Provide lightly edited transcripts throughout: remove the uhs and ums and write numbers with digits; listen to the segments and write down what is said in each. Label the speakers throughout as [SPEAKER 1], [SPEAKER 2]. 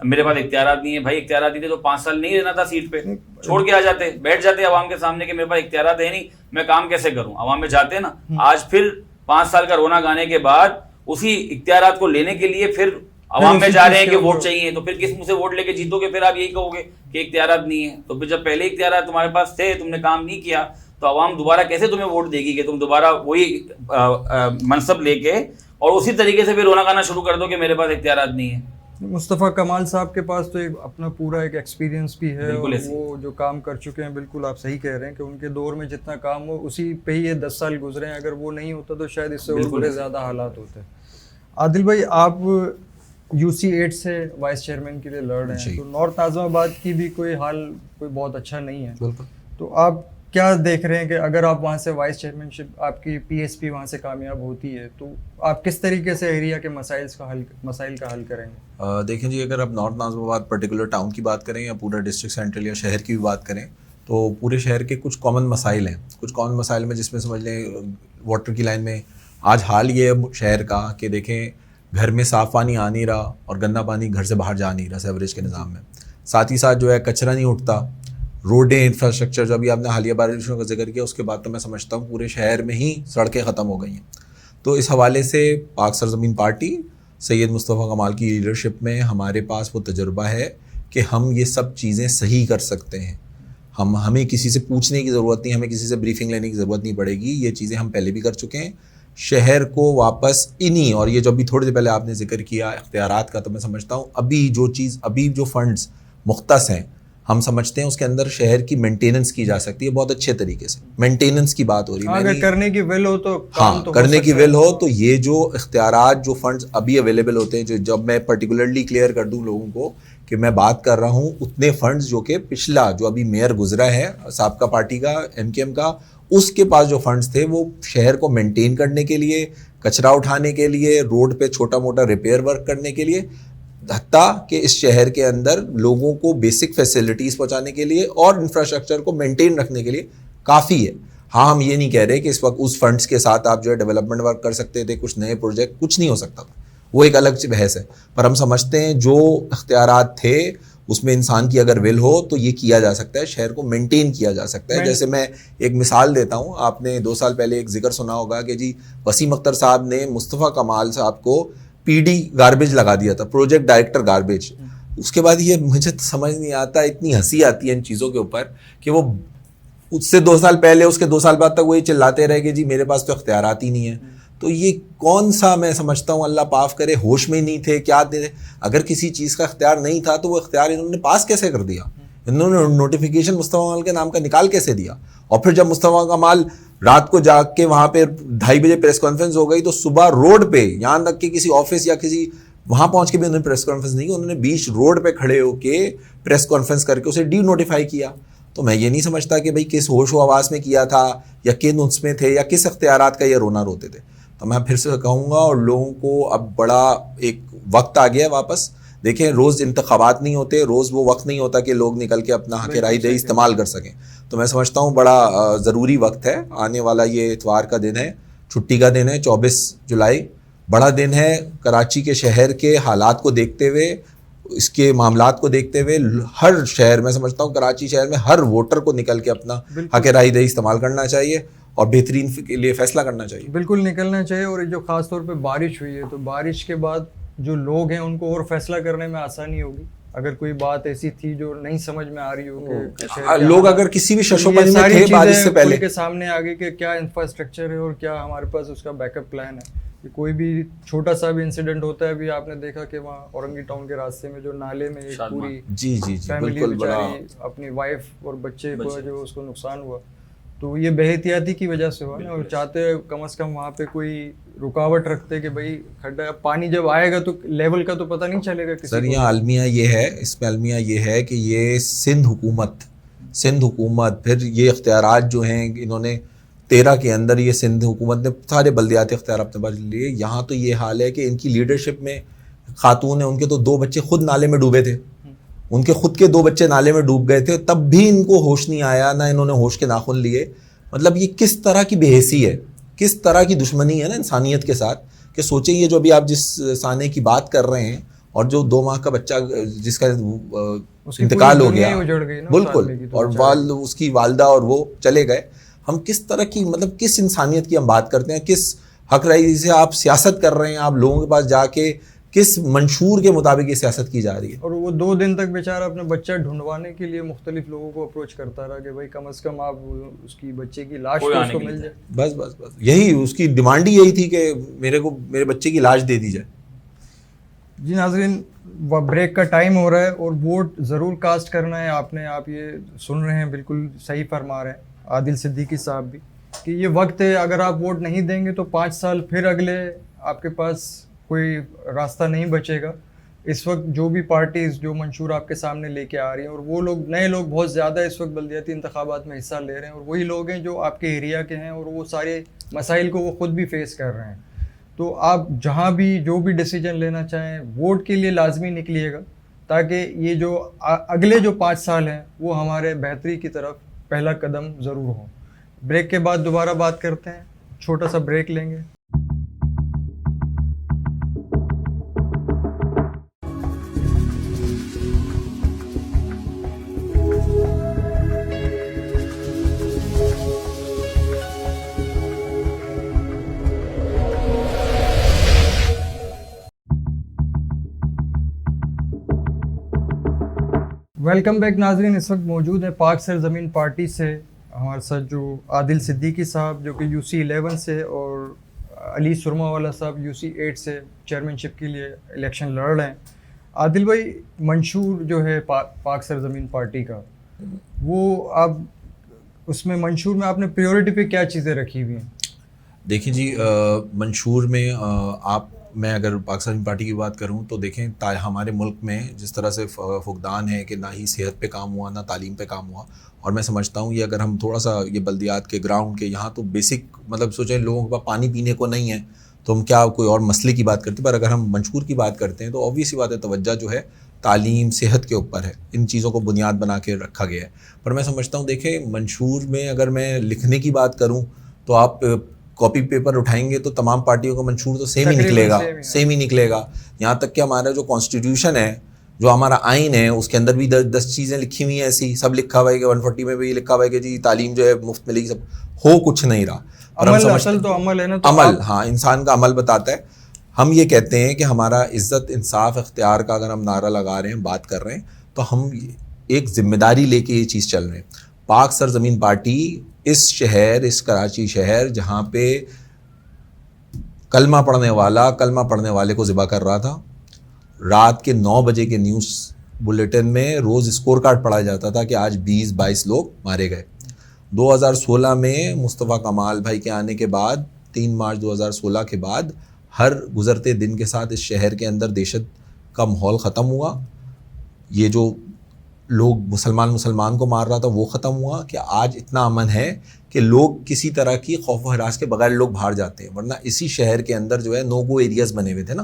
[SPEAKER 1] میرے پاس اختیارات نہیں ہے. بھائی اختیارات نہیں تھے تو 5 سال نہیں رہنا تھا سیٹ پہ, چھوڑ کے آ جاتے, بیٹھ جاتے عوام کے سامنے کہ میرے پاس اختیارات ہے نہیں, میں کام کیسے کروں. عوام میں جاتے نا. آج پھر 5 سال کا رونا گانے کے بعد اسی اختیارات کو لینے کے لیے پھر عوام میں جا رہے ہیں کہ ووٹ چاہیے, تو پھر کس منہ سے ووٹ لے کے جیتو گے؟ پھر آپ یہی کہو گے کہ اختیارات نہیں ہے. تو پھر جب پہلے اختیارات تمہارے پاس تھے, تم نے کام نہیں کیا, تو عوام دوبارہ کیسے تمہیں ووٹ دے گی کہ تم دوبارہ وہی منصب لے کے اور اسی طریقے سے پھر رونا گانا شروع کر دو کہ میرے پاس اختیارات نہیں ہے.
[SPEAKER 2] مصطفیٰ کمال صاحب کے پاس تو اپنا پورا ایک ایکسپیرینس بھی ہے, اور وہ جو کام کر چکے ہیں, بالکل آپ صحیح کہہ رہے ہیں کہ ان کے دور میں جتنا کام ہو اسی پہ ہی یہ 10 سال گزرے ہیں. اگر وہ نہیں ہوتا تو شاید اس سے اور بڑے زیادہ حالات ہوتے. عادل بھائی, آپ UC8 سے وائس چیئرمین کے لیے لڑ رہے ہیں, تو نارتھ اعظم آباد کی بھی کوئی حال کوئی بہت اچھا نہیں ہے. تو آپ کیا دیکھ رہے ہیں کہ اگر آپ وہاں سے وائس چیئرمین شپ, آپ کی PSP وہاں سے کامیاب ہوتی ہے, تو آپ کس طریقے سے ایریا کے مسائل کا حل کریں گے؟
[SPEAKER 3] دیکھیں جی, اگر آپ نارتھ ناظم آباد پرٹیکولر ٹاؤن کی بات کریں یا پورا ڈسٹرکٹ سینٹرل یا شہر کی بھی بات کریں, تو پورے شہر کے کچھ کامن مسائل ہیں. کچھ کامن مسائل میں جس میں سمجھ لیں واٹر کی لائن میں آج حال یہ ہے شہر کا کہ دیکھیں گھر میں صاف پانی آ نہیں رہا اور گندا پانی گھر سے باہر جا نہیں رہا سیوریج کے نظام میں. ساتھ ہی ساتھ جو ہے کچرا نہیں اٹھتا, روڈیں, انفراسٹرکچر, جو ابھی آپ نے حالیہ بارشوں کا ذکر کیا, اس کے بعد تو میں سمجھتا ہوں پورے شہر میں ہی سڑکیں ختم ہو گئی ہیں. تو اس حوالے سے پاک سرزمین پارٹی سید مصطفیٰ کمال کی لیڈرشپ میں ہمارے پاس وہ تجربہ ہے کہ ہم یہ سب چیزیں صحیح کر سکتے ہیں. ہمیں کسی سے پوچھنے کی ضرورت نہیں, ہمیں کسی سے بریفنگ لینے کی ضرورت نہیں پڑے گی. یہ چیزیں ہم پہلے بھی کر چکے ہیں. شہر کو واپس انہی, اور یہ جو ابھی تھوڑی دیر پہلے آپ نے ذکر کیا اختیارات کا, تو میں سمجھتا ہوں ابھی جو فنڈز مختص ہیں, ہم سمجھتے ہیں اس کے اندر شہر کی مینٹیننس کی جا سکتی ہے بہت اچھے طریقے سے. مینٹیننس کی بات ہو رہی ہے,
[SPEAKER 2] اگر کرنے کی ول ہو تو
[SPEAKER 3] کرنے کی ول ہو تو یہ جو اختیارات, جو فنڈز ابھی اویلیبل ہوتے ہیں, جب میں پرٹیکولرلی کلیئر کر دوں لوگوں کو کہ میں بات کر رہا ہوں اتنے فنڈز جو کہ پچھلا جو ابھی میئر گزرا ہے سابقہ پارٹی کا, MKM کا, اس کے پاس جو فنڈز تھے وہ شہر کو مینٹین کرنے کے لیے, کچرا اٹھانے کے لیے, روڈ پہ چھوٹا موٹا ریپیئر ورک کرنے کے لیے, حتیٰ کہ اس شہر کے اندر لوگوں کو بیسک فیسلٹیز پہنچانے کے لیے اور انفراسٹرکچر کو مینٹین رکھنے کے لیے کافی ہے. ہاں, ہم یہ نہیں کہہ رہے کہ اس وقت اس فنڈز کے ساتھ آپ جو ہے ڈیولپمنٹ ورک کر سکتے تھے, کچھ نئے پروجیکٹ, کچھ نہیں ہو سکتا تھا, وہ ایک الگ بحث ہے. پر ہم سمجھتے ہیں جو اختیارات تھے اس میں انسان کی اگر ول ہو تو یہ کیا جا سکتا ہے, شہر کو مینٹین کیا جا سکتا ہے. جیسے میں ایک مثال دیتا ہوں, آپ نے 2 سال پہلے ایک ذکر سنا ہوگا کہ جی وسیم اختر صاحب نے مصطفیٰ کمال صاحب کو PD گاربیج لگا دیا تھا, پروجیکٹ ڈائریکٹر گاربیج. اس کے بعد یہ مجھے سمجھ نہیں آتا, اتنی ہنسی آتی ہے ان چیزوں کے اوپر کہ وہ اس سے 2 سال پہلے, اس کے 2 سال بعد تک وہی چلاتے رہے کہ جی میرے پاس تو اختیارات ہی نہیں ہیں. تو یہ کون سا, میں سمجھتا ہوں اللہ معاف کرے, ہوش میں نہیں تھے کیا تھے. اگر کسی چیز کا اختیار نہیں تھا تو وہ اختیار انہوں نے پاس کیسے کر دیا؟ انہوں نے نوٹیفیکیشن مصطفیٰ کمال کے نام کا نکال کیسے دیا؟ اور پھر جب مصطفیٰ کمال رات کو جا کے وہاں پہ 2:30 بجے پریس کانفرنس ہو گئی تو صبح روڈ پہ, یہاں تک کہ کسی آفس یا کسی وہاں پہنچ کے بھی انہوں نے پریس کانفرنس نہیں کی, انہوں نے بیچ روڈ پہ کھڑے ہو کے پریس کانفرنس کر کے اسے ڈی نوٹیفائی کیا. تو میں یہ نہیں سمجھتا کہ بھائی کس ہوش و حواس میں کیا تھا یا کن اس میں تھے یا کس اختیارات کا یہ رونا روتے تھے. تو میں پھر سے کہوں گا, اور لوگوں کو اب بڑا ایک وقت آ گیا واپس. دیکھیں روز انتخابات نہیں ہوتے, روز وہ وقت نہیں ہوتا کہ لوگ نکل کے اپنا حق رائے دہی استعمال کر سکیں. تو میں سمجھتا ہوں بڑا ضروری وقت ہے. آنے والا یہ اتوار کا دن ہے, چھٹی کا دن ہے, 24 جولائی, بڑا دن ہے. کراچی کے شہر کے حالات کو دیکھتے ہوئے, اس کے معاملات کو دیکھتے ہوئے ہر شہر, میں سمجھتا ہوں کراچی شہر میں ہر ووٹر کو نکل کے اپنا حق رائے دہی استعمال کرنا چاہیے اور بہترین کے لیے فیصلہ کرنا چاہیے.
[SPEAKER 2] بالکل نکلنا چاہیے. اور جو خاص طور پہ بارش ہوئی ہے تو بارش کے بعد جو لوگ ہیں ان کو اور فیصلہ کرنے میں آسانی ہوگی. اگر کوئی بات ایسی تھی جو نہیں سمجھ میں آ رہی ہو کہ
[SPEAKER 3] لوگ اگر کسی بھی ششوپنی میں تھے بارش سے پہلے
[SPEAKER 2] کے سامنے آگے کہ کیا انفراسٹرکچر ہے اور کیا ہمارے پاس اس کا بیک اپ پلان ہے. کہ کوئی بھی چھوٹا سا بھی انسیڈنٹ ہوتا ہے, ابھی آپ نے دیکھا کہ وہاں اورنگی ٹاؤن کے راستے میں جو نالے میں ایک پوری فیملی بیچاری اپنی وائف اور بچے کو جو اس کو نقصان ہوا, تو یہ بے احتیاطی کی وجہ سے ہوا نا. اور چاہتے کم از کم وہاں پہ کوئی رکاوٹ رکھتے کہ بھائی کھڈا, پانی جب آئے گا تو لیول کا تو پتہ نہیں چلے گا کسی کو.
[SPEAKER 3] سر یہاں المیہ یہ ہے, اس میں المیہ یہ ہے کہ یہ سندھ حکومت پھر یہ اختیارات جو ہیں انہوں نے 13 کے اندر, یہ سندھ حکومت نے سارے بلدیاتی اختیار اپنے پاس لیے. یہاں تو یہ حال ہے کہ ان کی لیڈرشپ میں خاتون ہیں, ان کے تو 2 بچے خود نالے میں ڈوبے تھے, ان کے خود کے 2 بچے نالے میں ڈوب گئے تھے, تب بھی ان کو ہوش نہیں آیا, نہ انہوں نے ہوش کے ناخن لیے. مطلب یہ کس طرح کی بے حسی ہے, کس طرح کی دشمنی ہے نا انسانیت کے ساتھ, کہ سوچیں یہ جو ابھی آپ جس سانے کی بات کر رہے ہیں اور جو 2 ماہ کا بچہ جس کا انتقال ہو گیا بالکل, اور اس کی والدہ اور وہ چلے گئے, ہم کس طرح کی مطلب کس انسانیت کی ہم بات کرتے ہیں, کس حق رائے سے آپ سیاست کر رہے ہیں, آپ لوگوں کے پاس جا کے کس منشور کے مطابق یہ سیاست کی جا رہی ہے.
[SPEAKER 2] اور وہ 2 دن تک بیچارہ اپنے بچہ ڈھونڈوانے کے لیے مختلف لوگوں کو اپروچ کرتا رہا کہ بھائی کم از کم آپ اس کی بچے کی لاش اس کو مل جائے.
[SPEAKER 3] بس یہی اس کی ڈیمانڈ ہی یہی تھی کہ میرے بچے کی لاش دے دی جائے.
[SPEAKER 2] جی ناظرین, بریک کا ٹائم ہو رہا ہے اور ووٹ ضرور کاسٹ کرنا ہے آپ نے. آپ یہ سن رہے ہیں, بالکل صحیح فرما رہے ہیں عادل صدیقی صاحب بھی, کہ یہ وقت ہے, اگر آپ ووٹ نہیں دیں گے تو 5 سال پھر اگلے آپ کے پاس کوئی راستہ نہیں بچے گا. اس وقت جو بھی پارٹیز جو منشور آپ کے سامنے لے کے آ رہی ہیں, اور وہ لوگ نئے لوگ بہت زیادہ اس وقت بلدیاتی انتخابات میں حصہ لے رہے ہیں, اور وہی لوگ ہیں جو آپ کے ایریا کے ہیں, اور وہ سارے مسائل کو وہ خود بھی فیس کر رہے ہیں. تو آپ جہاں بھی جو بھی ڈیسیجن لینا چاہیں ووٹ کے لیے لازمی نکلیے گا, تاکہ یہ جو اگلے جو 5 سال ہیں وہ ہمارے بہتری کی طرف پہلا قدم ضرور ہو. بریک کے بعد دوبارہ بات کرتے ہیں, چھوٹا سا بریک لیں گے. ویلکم بیک ناظرین. اس وقت موجود ہے پاک سرزمین پارٹی سے ہمارے ساتھ جو عادل صدیقی صاحب جو کہ UC 11 سے, اور علی سرما والا صاحب UC 8 سے چیئرمین شپ کے لیے الیکشن لڑ رہے ہیں. عادل بھائی, منشور جو ہے پاک سرزمین پارٹی کا, وہ آپ اس میں منشور میں آپ نے پریورٹی پہ کیا چیزیں رکھی ہوئی ہیں؟
[SPEAKER 3] دیکھیں جی, منشور میں میں اگر پاکستانی پارٹی کی بات کروں تو دیکھیں ہمارے ملک میں جس طرح سے فقدان ہے کہ نہ ہی صحت پہ کام ہوا نہ تعلیم پہ کام ہوا, اور میں سمجھتا ہوں یہ اگر ہم تھوڑا سا یہ بلدیات کے گراؤنڈ کے یہاں تو بیسک مطلب سوچیں لوگوں کے پاس پانی پینے کو نہیں ہے تو ہم کیا کوئی اور مسئلے کی بات کرتے ہیں, پر اگر ہم منشور کی بات کرتے ہیں تو آبویس سی بات ہے توجہ جو ہے تعلیم صحت کے اوپر ہے, ان چیزوں کو بنیاد بنا کے رکھا گیا ہے. پر میں سمجھتا ہوں دیکھیں منشور میں اگر میں لکھنے کی بات کروں تو آپ کاپی پیپر اٹھائیں گے تو تمام پارٹیوں کا منشور تو سیم ہی نکلے گا. یہاں تک کہ ہمارا جو کانسٹیٹیوشن ہے, جو ہمارا آئین ہے, اس کے اندر بھی 10 چیزیں لکھی ہوئی ہیں ایسی, سب لکھا ہوا ہے کہ 140 میں بھی لکھا ہوا ہے کہ جی تعلیم جو ہے مفت ملے گی, سب ہو کچھ نہیں رہا. اور ہم
[SPEAKER 2] اصل تو عمل ہے نا,
[SPEAKER 3] عمل, ہاں انسان کا عمل بتاتا ہے. ہم یہ کہتے ہیں کہ ہمارا عزت انصاف اختیار کا اگر ہم نعرہ لگا رہے ہیں, بات کر رہے ہیں, تو ہم ایک ذمہ داری لے کے یہ چیز چل رہے ہیں. پاک سرزمین پارٹی اس شہر, اس کراچی شہر جہاں پہ کلمہ پڑھنے والے کو ذبح کر رہا تھا, رات کے 9 بجے کے نیوز بلیٹن میں روز اسکور کارڈ پڑھا جاتا تھا کہ آج 20-22 لوگ مارے گئے. 2016 میں مصطفیٰ کمال بھائی کے آنے کے بعد 3 مارچ 2016 کے بعد ہر گزرتے دن کے ساتھ اس شہر کے اندر دہشت کا ماحول ختم ہوا. یہ جو لوگ مسلمان کو مار رہا تھا وہ ختم ہوا, کہ آج اتنا امن ہے کہ لوگ کسی طرح کی خوف و ہراس کے بغیر لوگ باہر جاتے ہیں. ورنہ اسی شہر کے اندر جو ہے نو گو ایریاز بنے ہوئے تھے نا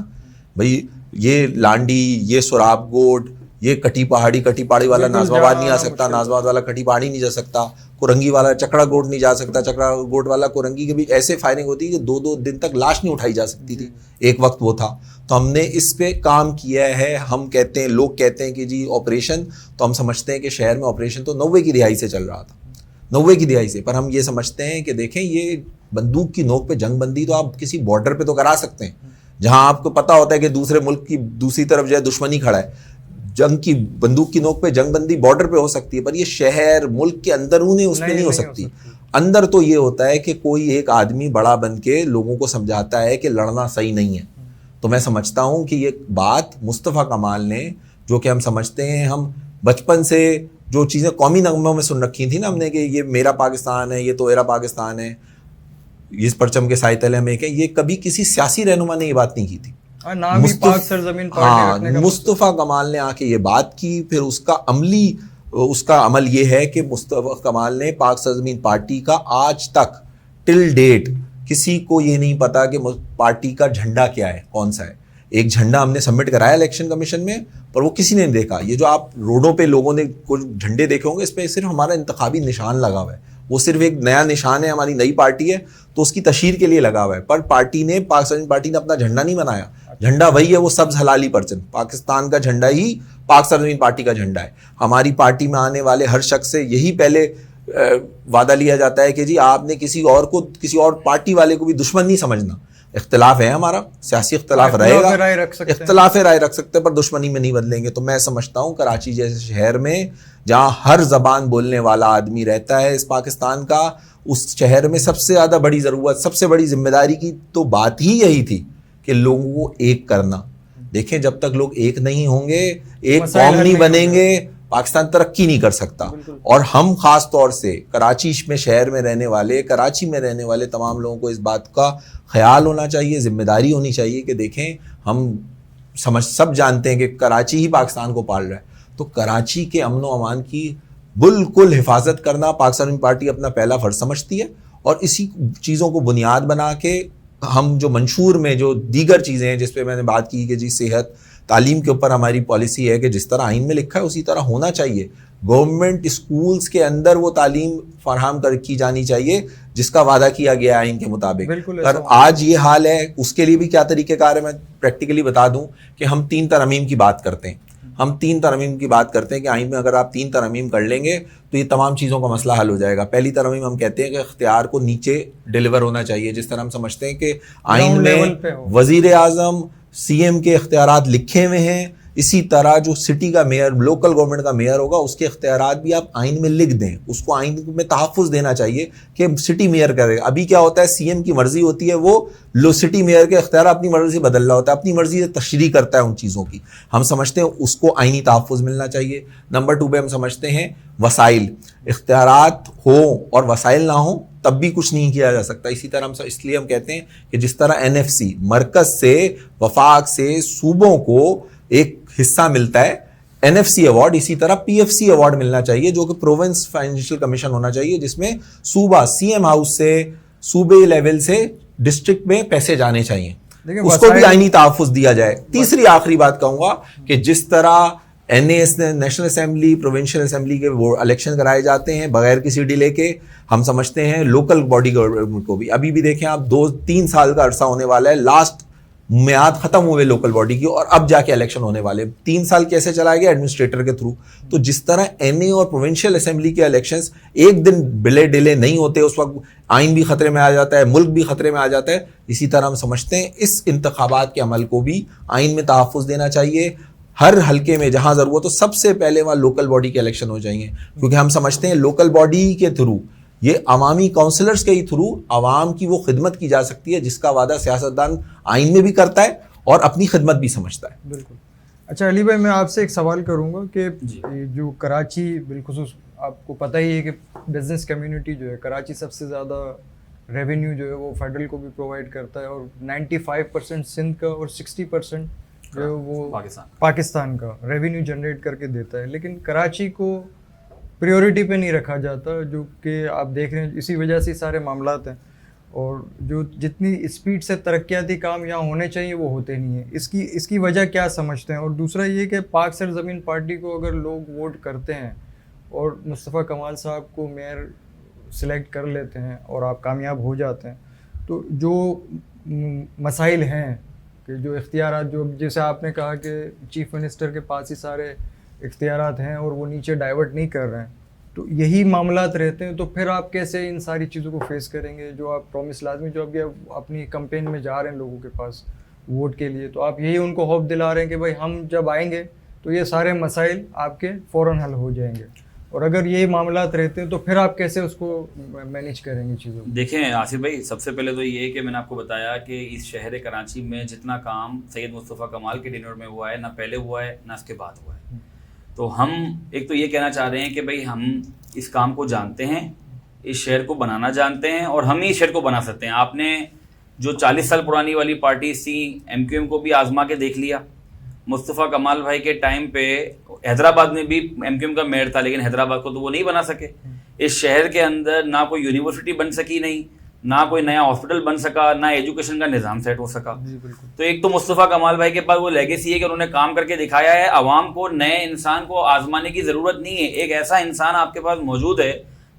[SPEAKER 3] بھائی, یہ لانڈی, یہ سراب گوڈ, یہ کٹی پہاڑی والا نازم آباد نہیں آ سکتا, نازم آباد والا کٹی پہاڑی نہیں جا سکتا, کورنگی والا چکڑا گوڈ نہیں جا سکتا, چکڑا گوڈ والا کورنگی کے بھی ایسے فائرنگ ہوتی ہے کہ 2 دن تک لاش نہیں اٹھائی جا سکتی تھی, ایک وقت وہ تھا. تو ہم نے اس پہ کام کیا ہے. ہم کہتے ہیں, لوگ کہتے ہیں کہ جی آپریشن, تو ہم سمجھتے ہیں کہ شہر میں آپریشن تو 90 کی دہائی سے چل رہا تھا, 90 کی دہائی سے. پر ہم یہ سمجھتے ہیں کہ دیکھیں یہ بندوق کی نوک پہ جنگ بندی تو آپ کسی بارڈر پہ تو کرا سکتے ہیں, جہاں آپ کو پتہ ہوتا ہے کہ دوسرے ملک کی دوسری طرف جو ہے دشمنی کھڑا ہے. جنگ کی بندوق کی نوک پہ جنگ بندی بارڈر پہ ہو سکتی ہے, پر یہ شہر ملک کے اندرون اس پہ نہیں ہو سکتی. اندر تو یہ ہوتا ہے کہ کوئی ایک آدمی بڑا بن کے لوگوں کو سمجھاتا ہے کہ لڑنا صحیح نہیں ہے. تو میں سمجھتا ہوں کہ یہ بات مصطفیٰ کمال نے, جو کہ ہم سمجھتے ہیں, ہم بچپن سے جو چیزیں قومی نغموں میں سن رکھی تھیں نا ہم نے, کہ یہ میرا پاکستان ہے, یہ تو میرا پاکستان ہے, اس پرچم کے سائے تلے میں, کہ یہ کبھی کسی سیاسی رہنما نے یہ بات نہیں کی تھی. مصطفیٰ کمال نے آ کے یہ بات کی. پھر اس کا عمل یہ ہے کہ مصطفیٰ کمال نے پاک سرزمین پارٹی کا آج تک ٹل ڈیٹ کسی کو یہ نہیں پتا کہ پارٹی کا جھنڈا کیا ہے, کون سا ہے. ایک جھنڈا ہم نے سبمٹ کرایا الیکشن کمیشن میں, پر وہ کسی نے نہیں دیکھا. یہ جو آپ روڈوں پہ لوگوں نے کچھ جھنڈے دیکھے ہوں گے, اس پہ صرف ہمارا انتخابی نشان لگا ہوا ہے. وہ صرف ایک نیا نشان ہے, ہماری نئی پارٹی ہے تو اس کی تشہیر کے لیے لگا ہوا ہے. پر پارٹی نے, پاک سرزمین پارٹی نے اپنا جھنڈا نہیں بنایا. جھنڈا وہی ہے, وہ سبز حلالی پرچم, پاکستان کا جھنڈا ہی پاک سرزمین پارٹی کا جھنڈا ہے. ہماری پارٹی میں آنے والے ہر شخص سے یہی پہلے وعدہ لیا جاتا ہے کہ جی آپ نے کسی اور کو, کسی اور پارٹی والے کو بھی دشمن نہیں سمجھنا. اختلاف ہے ہمارا, سیاسی اختلاف رہے گا, اختلاف رائے رکھ سکتے ہیں, پر دشمنی میں نہیں بدلیں گے. تو میں سمجھتا ہوں کراچی جیسے شہر میں جہاں ہر زبان بولنے والا آدمی رہتا ہے اس پاکستان کا, اس شہر میں سب سے زیادہ بڑی ضرورت, سب سے بڑی ذمہ داری کی تو بات ہی یہی تھی کہ لوگوں کو ایک کرنا. دیکھیں جب تک لوگ ایک نہیں ہوں گے, ایک قوم نہیں بنیں گے, پاکستان ترقی نہیں کر سکتا. اور ہم خاص طور سے کراچی میں شہر میں رہنے والے, کراچی میں رہنے والے تمام لوگوں کو اس بات کا خیال ہونا چاہیے, ذمہ داری ہونی چاہیے کہ دیکھیں ہم سب جانتے ہیں کہ کراچی ہی پاکستان کو پال رہا ہے, تو کراچی کے امن و امان کی بالکل حفاظت کرنا پاک سرزمین پارٹی اپنا پہلا فرض سمجھتی ہے. اور اسی چیزوں کو بنیاد بنا کے ہم جو منشور میں جو دیگر چیزیں ہیں جس پہ میں نے بات کی کہ جی صحت تعلیم کے اوپر ہماری پالیسی ہے کہ جس طرح آئین میں لکھا ہے اسی طرح ہونا چاہیے. گورنمنٹ اسکولز کے اندر وہ تعلیم فراہم کی جانی چاہیے جس کا وعدہ کیا گیا آئین کے مطابق. اور آج یہ حال ہے, اس کے لیے بھی کیا طریقہ کار ہے میں پریکٹیکلی بتا دوں کہ ہم 3 ترامیم کی بات کرتے ہیں. ہم 3 ترامیم کی بات کرتے ہیں کہ آئین میں اگر آپ 3 ترامیم کر لیں گے تو یہ تمام چیزوں کا مسئلہ حل ہو جائے گا. پہلی ترمیم ہم کہتے ہیں کہ اختیار کو نیچے ڈیلیور ہونا چاہیے, جس طرح ہم سمجھتے ہیں کہ آئین میں وزیر اعظم سی ایم کے اختیارات لکھے ہوئے ہیں, اسی طرح جو سٹی کا میئر, لوکل گورنمنٹ کا میئر ہوگا اس کے اختیارات بھی آپ آئین میں لکھ دیں. اس کو آئین میں تحفظ دینا چاہیے کہ سٹی میئر کرے. ابھی کیا ہوتا ہے, سی ایم کی مرضی ہوتی ہے, وہ سٹی میئر کے اختیار اپنی مرضی سے بدل رہا ہوتا ہے, اپنی مرضی سے تشریح کرتا ہے ان چیزوں کی. ہم سمجھتے ہیں اس کو آئینی تحفظ ملنا چاہیے. نمبر 2 پہ ہم سمجھتے ہیں وسائل, اختیارات ہوں اور وسائل نہ ہوں تب بھی کچھ نہیں کیا جا سکتا. اسی طرح اس لیے ہم کہتے ہیں کہ جس طرح NFC مرکز سے, وفاق سے صوبوں کو ایک حصہ ملتا ہے NFC ایوارڈ, اسی طرح PFC ایوارڈ ملنا چاہیے جو کہ پروونس فائنینشیل کمیشن ہونا چاہیے, جس میں صوبہ CM ہاؤس سے, صوبے لیول سے ڈسٹرکٹ میں پیسے جانے چاہیے, اس کو بھی آئینی تحفظ دیا جائے. تیسری آخری بات کہوں گا کہ جس طرح NAS national assembly, provincial assembly کے وہ الیکشن کرائے جاتے ہیں بغیر کسی ڈیلے کے, ہم سمجھتے ہیں لوکل باڈی گورنمنٹ کو بھی. ابھی بھی دیکھیں آپ 2-3 سال کا عرصہ ہونے والا ہے, لاسٹ میعاد ختم ہوئے لوکل باڈی کی اور اب جا کے الیکشن ہونے والے. 3 سال کیسے چلائے گئے, ایڈمنسٹریٹر کے تھرو. تو جس طرح NA اور پروونشل اسمبلی کے الیکشنز ایک دن ڈیلے نہیں ہوتے, اس وقت آئین بھی خطرے میں آ جاتا ہے, ملک بھی خطرے میں آ جاتا ہے, اسی طرح ہم سمجھتے ہیں اس انتخابات کے عمل کو بھی آئین میں تحفظ دینا چاہیے. ہر حلقے میں جہاں ضرورت ہو سب سے پہلے وہاں لوکل باڈی کے الیکشن ہو جائیں گے, کیونکہ ہم سمجھتے ہیں لوکل باڈی کے تھرو, یہ عوامی کونسلرز کے ہی تھرو عوام کی وہ خدمت کی جا سکتی ہے جس کا وعدہ سیاستدان آئین میں بھی کرتا ہے اور اپنی خدمت بھی سمجھتا ہے.
[SPEAKER 2] بالکل. اچھا علی بھائی, میں آپ سے ایک سوال کروں گا کہ جو کراچی بالخصوص آپ کو پتہ ہی ہے کہ بزنس کمیونٹی جو ہے کراچی سب سے زیادہ ریونیو جو ہے وہ فیڈرل کو بھی پرووائڈ کرتا ہے, اور 95% سندھ کا اور 60% جو ہے وہ پاکستان کا ریونیو جنریٹ کر کے دیتا ہے. لیکن کراچی کو پریورٹی پہ نہیں رکھا جاتا, جو کہ آپ دیکھ رہے ہیں اسی وجہ سے سارے معاملات ہیں, اور جو جتنی اسپیڈ سے ترقیاتی کام یہاں ہونے چاہیے وہ ہوتے نہیں ہیں. اس کی وجہ کیا سمجھتے ہیں؟ اور دوسرا یہ کہ پاک سرزمین پارٹی کو اگر لوگ ووٹ کرتے ہیں اور مصطفیٰ کمال صاحب کو میئر سلیکٹ کر لیتے ہیں اور آپ کامیاب ہو جاتے ہیں, تو جو مسائل ہیں کہ جو اختیارات, جو جیسے آپ نے کہا کہ چیف منسٹر کے پاس ہی سارے اختیارات ہیں اور وہ نیچے ڈائیورٹ نہیں کر رہے ہیں, تو یہی معاملات رہتے ہیں, تو پھر آپ کیسے ان ساری چیزوں کو فیس کریں گے؟ جو آپ پرومس لازمی, جو ابھی اپنی کمپین میں جا رہے ہیں لوگوں کے پاس ووٹ کے لیے, تو آپ یہی ان کو ہوپ دلا رہے ہیں کہ بھائی ہم جب آئیں گے تو یہ سارے مسائل آپ کے فوراً حل ہو جائیں گے, اور اگر یہی معاملات رہتے ہیں تو پھر آپ کیسے اس کو مینیج کریں گے چیزوں کو؟
[SPEAKER 1] دیکھیں آصف بھائی, سب سے پہلے تو یہ کہ میں نے آپ کو بتایا کہ اس شہر کراچی میں جتنا کام سید مصطفیٰ کمال کے ٹینیور میں ہوا ہے, نہ پہلے ہوا ہے نہ اس کے بعد ہوا ہے. تو ہم ایک تو یہ کہنا چاہ رہے ہیں کہ بھائی ہم اس کام کو جانتے ہیں, اس شہر کو بنانا جانتے ہیں, اور ہم ہی اس شہر کو بنا سکتے ہیں. آپ نے جو 40 سال پرانی والی پارٹی سی MQM کو بھی آزما کے دیکھ لیا. مصطفیٰ کمال بھائی کے ٹائم پہ حیدرآباد میں بھی MQM کا میئر تھا, لیکن حیدرآباد کو تو وہ نہیں بنا سکے. اس شہر کے اندر نہ کوئی یونیورسٹی بن سکی, نہیں نہ کوئی نیا ہاسپٹل بن سکا, نہ ایجوکیشن کا نظام سیٹ ہو سکا. تو ایک تو مصطفیٰ کمال بھائی کے پاس وہ لیگیسی ہے کہ انہوں نے کام کر کے دکھایا ہے. عوام کو نئے انسان کو آزمانے کی ضرورت نہیں ہے. ایک ایسا انسان آپ کے پاس موجود ہے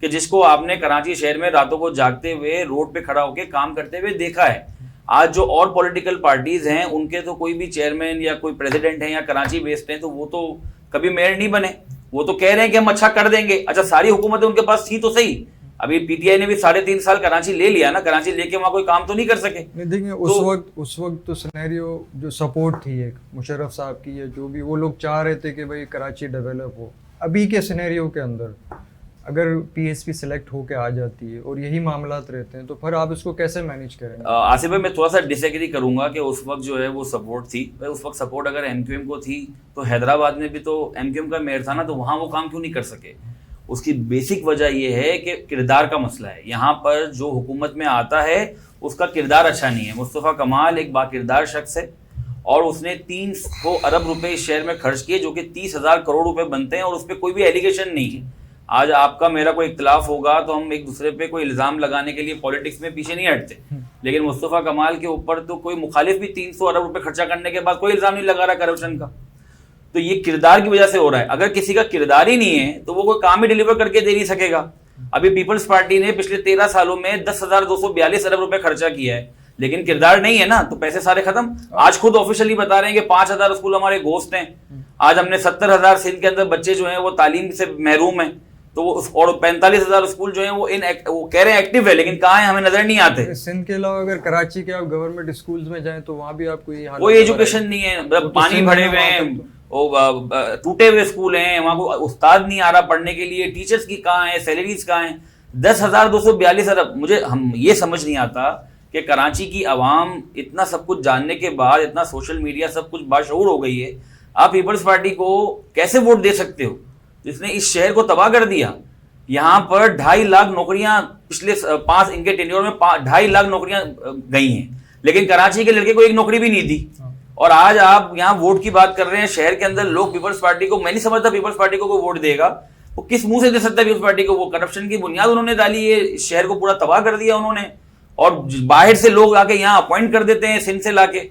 [SPEAKER 1] کہ جس کو آپ نے کراچی شہر میں راتوں کو جاگتے ہوئے روڈ پہ کھڑا ہو کے کام کرتے ہوئے دیکھا ہے. آج جو اور پولیٹیکل پارٹیز ہیں ان کے تو کوئی بھی چیئرمین یا کوئی پریزیڈنٹ ہیں یا کراچی بیسڈ ہیں تو وہ تو کبھی میئر نہیں بنے. وہ تو کہہ رہے ہیں کہ ہم اچھا کر دیں گے. اچھا ساری حکومتیں ان کے پاس تھی تو صحیح, ابھی پی ٹی آئی نے بھی 3.5 سال کراچی لے لیا نا, کراچی لے کے وہاں کوئی کام تو نہیں کر سکے.
[SPEAKER 2] دیکھیں اس وقت تو سینیریو جو سپورٹ تھی ایک مشرف صاحب کی یا جو بھی, وہ لوگ چاہ رہے تھے کہ بھائی کراچی ڈیولپ ہو. ابھی کے سینیریو کے اندر اگر پی ایس پی سلیکٹ ہو کے آ جاتی ہے اور یہی معاملات رہتے ہیں تو پھر آپ اس کو کیسے مینیج کریں گے؟
[SPEAKER 1] آصف بھائی میں تھوڑا سا ڈس ایگری کروں گا کہ اس وقت جو ہے وہ سپورٹ تھی. اس وقت سپورٹ اگر ایم کیو ایم کو تھی تو حیدرآباد میں بھی تو ایم کیو ایم کا میئر تھا نا, تو وہاں وہ کام کیوں نہیں کر سکے؟ اس کی بیسک وجہ یہ ہے کہ کردار کا مسئلہ ہے. یہاں پر جو حکومت میں آتا ہے اس کا کردار اچھا نہیں ہے. مصطفیٰ کمال ایک باکردار شخص ہے اور اس نے 300 ارب روپے اس شہر میں خرچ کیے جو کہ 30,000 کروڑ روپے بنتے ہیں, اور اس پہ کوئی بھی ایلیگیشن نہیں ہے. آج آپ کا میرا کوئی اختلاف ہوگا تو ہم ایک دوسرے پہ کوئی الزام لگانے کے لیے پالیٹکس میں پیچھے نہیں ہٹتے, لیکن مصطفیٰ کمال کے اوپر تو کوئی مخالف بھی 300 ارب روپے خرچہ کرنے کے بعد کوئی الزام نہیں لگا رہا کرپشن کا. تو یہ کردار کی وجہ سے ہو رہا ہے. اگر کسی کا کردار ہی نہیں ہے تو وہ کوئی کام ہی ڈیلیور کر کے دے نہیں سکے گا. ابھی پیپلز پارٹی نے پچھلے 13 سالوں میں 10,242 ارب روپے خرچہ کیا ہے, لیکن کردار نہیں ہے نا, تو پیسے سارے ختم. آج خود آفیشلی بتا رہے ہیں کہ 5,000 اسکول ہمارے گھوسٹ ہیں. آج ہم نے 70,000 سندھ کے اندر بچے جو ہیں وہ تعلیم سے محروم ہیں, تو اور 45,000 اسکول جو ہیں وہ کہہ رہے ہیں ایکٹیو ہے, لیکن کہاں ہیں ہمیں نظر نہیں آتے.
[SPEAKER 2] سندھ کے علاوہ اگر کراچی کے آپ گورنمنٹ اسکولز میں جائیں تو وہاں بھی آپ کو یہ حالت,
[SPEAKER 1] کوئی ایجوکیشن نہیں ہے, پانی بھرے ہوئے ہیں, ٹوٹے ہوئے اسکول ہیں, وہاں کو استاد نہیں آ رہا پڑھنے کے لیے, ٹیچرز کی کہاں ہیں, سیلریز کہاں ہیں. 10,242 ارب. مجھے یہ سمجھ نہیں آتا کہ کراچی کی عوام اتنا سب کچھ جاننے کے بعد, اتنا سوشل میڈیا سب کچھ باشعور ہو گئی ہے, آپ پیپلز پارٹی کو کیسے ووٹ دے سکتے ہو جس نے اس شہر کو تباہ کر دیا. یہاں پر 2.5 لاکھ نوکریاں پچھلے 5 ان کے ٹینیور میں 2.5 لاکھ نوکریاں گئی ہیں, لیکن کراچی کے لڑکے کو ایک نوکری بھی نہیں دی. اور آج آپ یہاں ووٹ کی بات کر رہے ہیں. شہر کے اندر لوگ پیپلز پارٹی کو, میں نہیں سمجھتا پیپلز پارٹی کو کوئی ووٹ دے گا. وہ کس منہ سے دے سکتا ہے پیپلز پارٹی کو؟ وہ کرپشن کی بنیاد انہوں نے ڈالی ہے, اس شہر کو پورا تباہ کر دیا انہوں نے, اور باہر سے لوگ آ کے یہاں اپوائنٹ کر دیتے ہیں سندھ سے لا کے.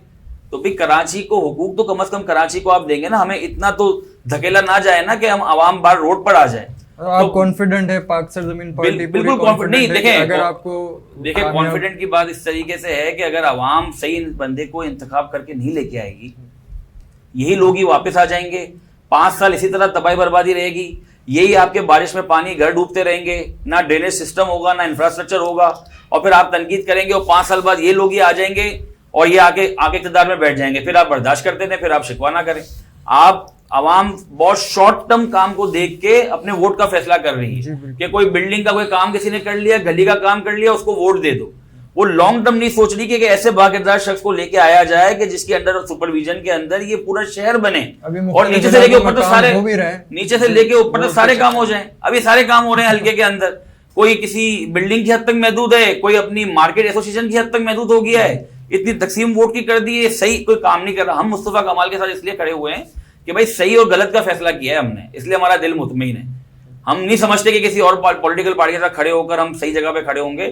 [SPEAKER 1] تو بھی کراچی کو حقوق تو کم از کم کراچی کو آپ دیں گے نا, ہمیں اتنا تو دھکیلا نہ جائے نا کہ ہم عوام باہر روڈ پر آ جائیں.
[SPEAKER 2] آپ کانفیڈنٹ ہے پاک سرزمین پارٹی؟
[SPEAKER 1] بالکل کانفیڈنٹ نہیں. دیکھیں
[SPEAKER 2] اگر آپ کو
[SPEAKER 1] دیکھیں کانفیڈنٹ کی بات اس طریقے سے ہے کہ اگر عوام صحیح بندے کو انتخاب کر کے نہیں لے کے آئے گی, یہی لوگ ہی واپس آ جائیں گے. 5 سال اسی طرح تباہی بربادی رہے گی. یہی آپ کے بارش میں پانی گھر ڈوبتے رہیں گے, نہ ڈرینیج سسٹم ہوگا, نہ انفراسٹرکچر ہوگا, اور پھر آپ تنقید کریں گے اور 5 سال بعد یہ لوگ ہی آ جائیں گے اور یہ آگے اقتدار میں بیٹھ جائیں گے. پھر آپ برداشت کرتے تھے, پھر آپ شکوہ نہ کریں. آپ عوام بہت شارٹ ٹرم کام کو دیکھ کے اپنے ووٹ کا فیصلہ کر رہی ہے کہ کوئی بلڈنگ کا کوئی کام کسی نے کر لیا, گلی کا کام کر لیا, اس کو ووٹ دے دو. وہ لانگ ٹرم نہیں سوچ رہی کہ ایسے باکردار شخص کو لے کے آیا جائے کہ جس کے انڈر سپرویژن کے اندر یہ پورا شہر بنے اور نیچے سے لے کے اوپر تو سارے کام ہو جائیں. ابھی سارے کام ہو رہے ہیں ہلکے کے اندر. کوئی کسی بلڈنگ کی حد تک محدود ہے, کوئی اپنی مارکیٹ ایسوسیشن کی حد تک محدود ہو گیا ہے, اتنی تقسیم ووٹ کی کر دی ہے, صحیح کوئی کام نہیں کر رہا. ہم مصطفیٰ کمال کے ساتھ اس لیے کھڑے ہوئے ہیں کہ بھائی صحیح اور غلط کا فیصلہ کیا ہے ہم نے, اس لیے ہمارا دل مطمئن ہے. ہم نہیں سمجھتے کہ کسی اور پولیٹیکل پارٹی کے ساتھ کھڑے ہو کر ہم صحیح جگہ پہ کھڑے ہوں گے.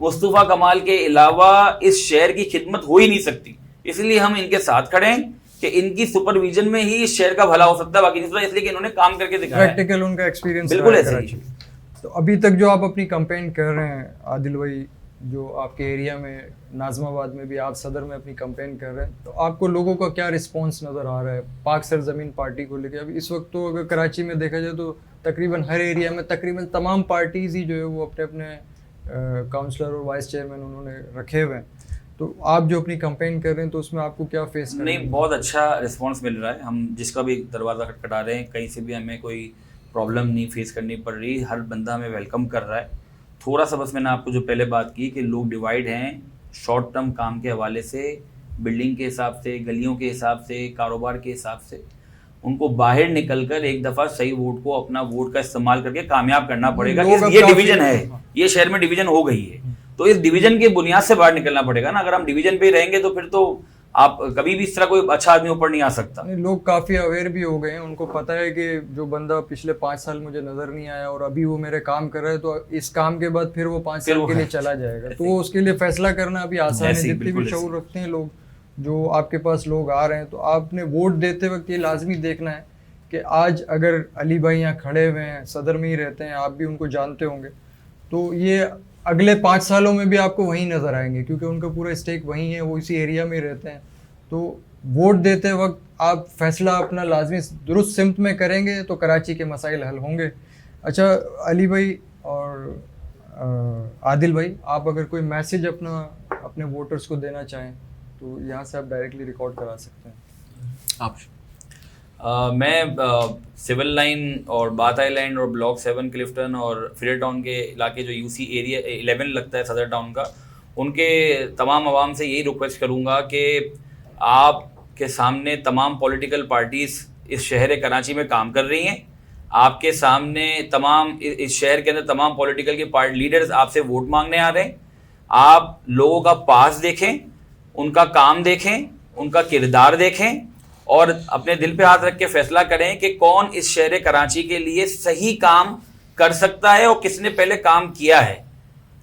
[SPEAKER 1] مصطفیٰ کمال کے علاوہ اس شہر کی خدمت ہو ہی نہیں سکتی, اس لیے ہم ان کے ساتھ کھڑے ہیں کہ ان کی سپرویژن میں ہی اس شہر کا بھلا ہو سکتا ہے. باقی اس لیے کہ انہوں نے کام کر کے دکھایا ہے,
[SPEAKER 2] پریکٹیکل ان کا ایکسپیرینس
[SPEAKER 1] بالکل ایسے ہی.
[SPEAKER 2] تو ابھی تک جو آپ اپنی کمپین کر رہے ہیں عادل بھائی, جو آپ کے ایریا میں ناظم آباد میں بھی آپ صدر میں اپنی کمپین کر رہے ہیں, تو آپ کو لوگوں کا کیا رسپانس نظر آ رہا ہے پاک سرزمین پارٹی کو لے کے؟ ابھی اس وقت تو اگر کراچی میں دیکھا جائے تو تقریباً ہر ایریا میں تقریباً تمام پارٹیز ہی جو ہے وہ اپنے اپنے کاؤنسلر اور وائس چیئرمین انہوں نے رکھے ہوئے ہیں. تو آپ جو اپنی کمپین کر رہے ہیں تو اس میں آپ کو کیا فیس کرنا ہے؟
[SPEAKER 1] نہیں, بہت اچھا رسپانس مل رہا ہے. ہم جس کا بھی دروازہ کھٹکھٹا رہے ہیں, کہیں سے بھی ہمیں کوئی پرابلم نہیں فیس کرنی پڑ رہی, ہر بندہ ہمیں ویلکم کر رہا ہے. تھوڑا سا بس میں نے آپ کو جو پہلے بات کی کہ لوگ ڈیوائیڈ ہیں شارٹ ٹرم کام کے حوالے سے, بلڈنگ کے حساب سے, گلیوں کے حساب سے, کاروبار کے حساب سے. ان کو باہر نکل کر ایک دفعہ صحیح ووٹ کو, اپنا ووٹ کا استعمال کر کے کامیاب کرنا پڑے گا. یہ ڈویژن ہے, یہ شہر میں ڈویژن ہو گئی ہے, تو اس ڈویژن کی بنیاد سے باہر نکلنا پڑے گا نا. اگر ہم ڈویژن پہ ہی رہیں گے تو پھر تو آپ کبھی بھی اس طرح کوئی اچھا آدمی اوپر نہیں آ سکتا.
[SPEAKER 2] لوگ کافی اویئر بھی ہو گئے ہیں, ان کو پتہ ہے کہ جو بندہ پچھلے 5 سال مجھے نظر نہیں آیا اور ابھی وہ میرے کام کر رہا ہے, تو اس کام کے بعد پھر وہ 5 سال کے لیے چلا جائے گا. تو وہ اس کے لیے فیصلہ کرنا ابھی آسان ہے. جتنے بھی شعور رکھتے ہیں لوگ, جو آپ کے پاس لوگ آ رہے ہیں, تو آپ نے ووٹ دیتے وقت یہ لازمی دیکھنا ہے کہ آج اگر علی بھائی یہاں کھڑے ہوئے ہیں, صدر میں ہی رہتے ہیں, آپ بھی ان کو جانتے ہوں گے, تو یہ اگلے 5 سالوں میں بھی آپ کو وہیں نظر آئیں گے کیونکہ ان کا پورا اسٹیک وہیں ہے, وہ اسی ایریا میں رہتے ہیں. تو ووٹ دیتے وقت آپ فیصلہ اپنا لازمی درست سمت میں کریں گے تو کراچی کے مسائل حل ہوں گے. اچھا علی بھائی اور عادل بھائی, آپ اگر کوئی میسیج اپنے ووٹرز کو دینا چاہیں تو یہاں سے آپ ڈائریکٹلی ریکارڈ کرا سکتے ہیں.
[SPEAKER 3] آپ
[SPEAKER 1] میں سول لائن اور بات آئی لینڈ اور بلاک 7 کلفٹن اور فیڈر ٹاؤن کے علاقے جو UC ایریا 11 لگتا ہے صدر ٹاؤن کا, ان کے تمام عوام سے یہی ریکویسٹ کروں گا کہ آپ کے سامنے تمام پولیٹیکل پارٹیز اس شہر کراچی میں کام کر رہی ہیں. آپ کے سامنے تمام اس شہر کے اندر تمام پولیٹیکل کے لیڈرز آپ سے ووٹ مانگنے آ رہے ہیں. آپ لوگوں کا پاس دیکھیں, ان کا کام دیکھیں, ان کا کردار دیکھیں اور اپنے دل پہ ہاتھ رکھ کے فیصلہ کریں کہ کون اس شہر کراچی کے لیے صحیح کام کر سکتا ہے اور کس نے پہلے کام کیا ہے.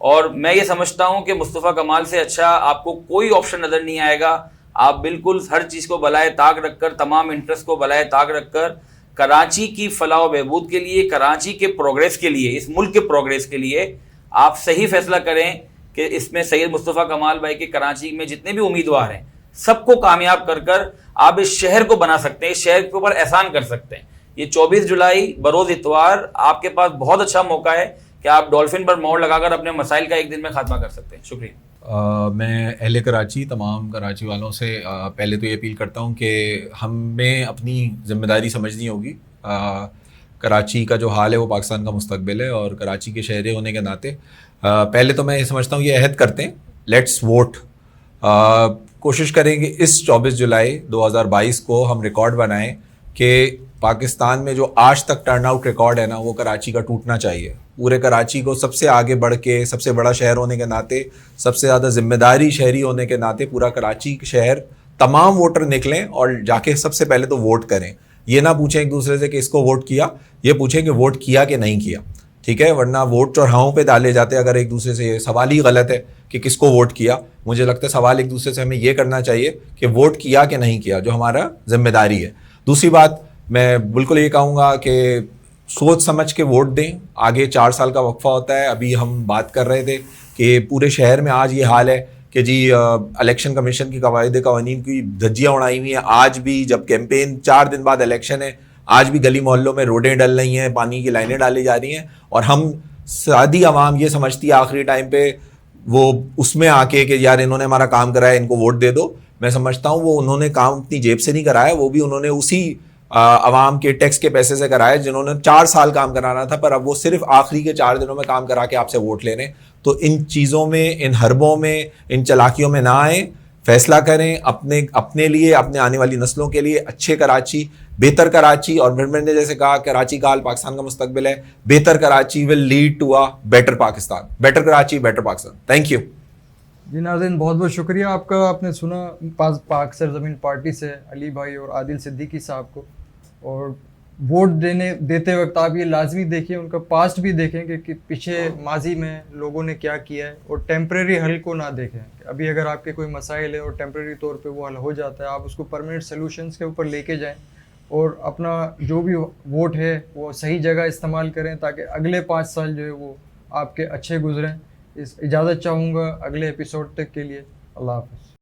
[SPEAKER 1] اور میں یہ سمجھتا ہوں کہ مصطفیٰ کمال سے اچھا آپ کو کوئی آپشن نظر نہیں آئے گا. آپ بالکل ہر چیز کو بالائے طاق رکھ کر, تمام انٹرسٹ کو بالائے طاق رکھ کر کراچی کی فلاح و بہبود کے لیے, کراچی کے پروگریس کے لیے, اس ملک کے پروگریس کے لیے آپ صحیح فیصلہ کریں کہ اس میں سید مصطفیٰ کمال بھائی کے کراچی میں جتنے بھی امیدوار ہیں سب کو کامیاب کر کر آپ اس شہر کو بنا سکتے ہیں, اس شہر کے اوپر احسان کر سکتے ہیں. یہ 24 جولائی بروز اتوار آپ کے پاس بہت اچھا موقع ہے کہ آپ ڈولفن پر موڑ لگا کر اپنے مسائل کا ایک دن میں خاتمہ کر سکتے ہیں. شکریہ.
[SPEAKER 3] میں اہل کراچی, تمام کراچی والوں سے پہلے تو یہ اپیل کرتا ہوں کہ ہمیں اپنی ذمہ داری سمجھنی ہوگی. کراچی کا جو حال ہے وہ پاکستان کا مستقبل ہے اور کراچی کے شہری ہونے کے ناطے پہلے تو میں یہ سمجھتا ہوں یہ عہد کرتے ہیں, لیٹس ووٹ. کوشش کریں کہ اس 24 جولائی 2022 کو ہم ریکارڈ بنائیں کہ پاکستان میں جو آج تک ٹرن آؤٹ ریکارڈ ہے نا وہ کراچی کا ٹوٹنا چاہیے. پورے کراچی کو سب سے آگے بڑھ کے, سب سے بڑا شہر ہونے کے ناطے, سب سے زیادہ ذمہ داری شہری ہونے کے ناطے پورا کراچی شہر تمام ووٹر نکلیں اور جا کے سب سے پہلے تو ووٹ کریں. یہ نہ پوچھیں ایک دوسرے سے کہ اس کو ووٹ کیا, یہ پوچھیں کہ ووٹ کیا کہ نہیں کیا. ٹھیک ہے, ورنہ ووٹ چوراہوں پہ ڈالے جاتے ہیں. اگر ایک دوسرے سے یہ سوال ہی غلط ہے کہ کس کو ووٹ کیا, مجھے لگتا ہے سوال ایک دوسرے سے ہمیں یہ کرنا چاہیے کہ ووٹ کیا کہ نہیں کیا, جو ہمارا ذمہ داری ہے. دوسری بات میں بالکل یہ کہوں گا کہ سوچ سمجھ کے ووٹ دیں. آگے 4 سال کا وقفہ ہوتا ہے. ابھی ہم بات کر رہے تھے کہ پورے شہر میں آج یہ حال ہے کہ جی الیکشن کمیشن کی قوانین کی دھجیاں اڑائی ہوئی ہیں. آج بھی جب کیمپین 4 دن بعد الیکشن ہے, آج بھی گلی محلوں میں روڈیں ڈل رہی ہیں, پانی کی لائنیں ڈالی جا رہی ہیں, اور ہم سادی عوام یہ سمجھتی ہے آخری ٹائم پہ وہ اس میں آ کے کہ یار انہوں نے ہمارا کام کرایا ان کو ووٹ دے دو. میں سمجھتا ہوں وہ انہوں نے کام اپنی جیب سے نہیں کرایا, وہ بھی انہوں نے اسی عوام کے ٹیکس کے پیسے سے کرایا جنہوں نے 4 سال کام کرانا تھا, پر اب وہ صرف آخری کے 4 دنوں میں کام کرا کے آپ سے ووٹ لے رہے ہیں. تو ان چیزوں میں, ان حربوں میں, ان چلاکیوں میں نہ آئیں. فیصلہ کریں اپنے لیے, اپنے آنے والی نسلوں کے لیے اچھے کراچی, بہتر کراچی. اور پھر میں نے جیسے کہا کراچی کا حال پاکستان کا مستقبل ہے. بہتر Karachi will lead to a better Pakistan. Better Karachi, better Pakistan. Thank you.
[SPEAKER 2] جی ناظرین بہت بہت شکریہ آپ کا. آپ نے سنا پاک سرزمین پارٹی سے علی بھائی اور عادل صدیقی صاحب کو. اور ووٹ دیتے وقت آپ یہ لازمی دیکھیں, ان کا پاسٹ بھی دیکھیں کہ پیچھے ماضی میں لوگوں نے کیا کیا ہے, اور ٹیمپریری حل کو نہ دیکھیں. ابھی اگر آپ کے کوئی مسائل ہے اور ٹیمپریری طور پہ وہ حل ہو جاتا ہے, آپ اس کو پرماننٹ سلوشنس کے اوپر لے کے جائیں اور اپنا جو بھی ووٹ ہے وہ صحیح جگہ استعمال کریں تاکہ اگلے 5 سال جو ہے وہ آپ کے اچھے گزریں. اجازت چاہوں گا اگلے ایپیسوڈ تک کے لیے. اللہ حافظ.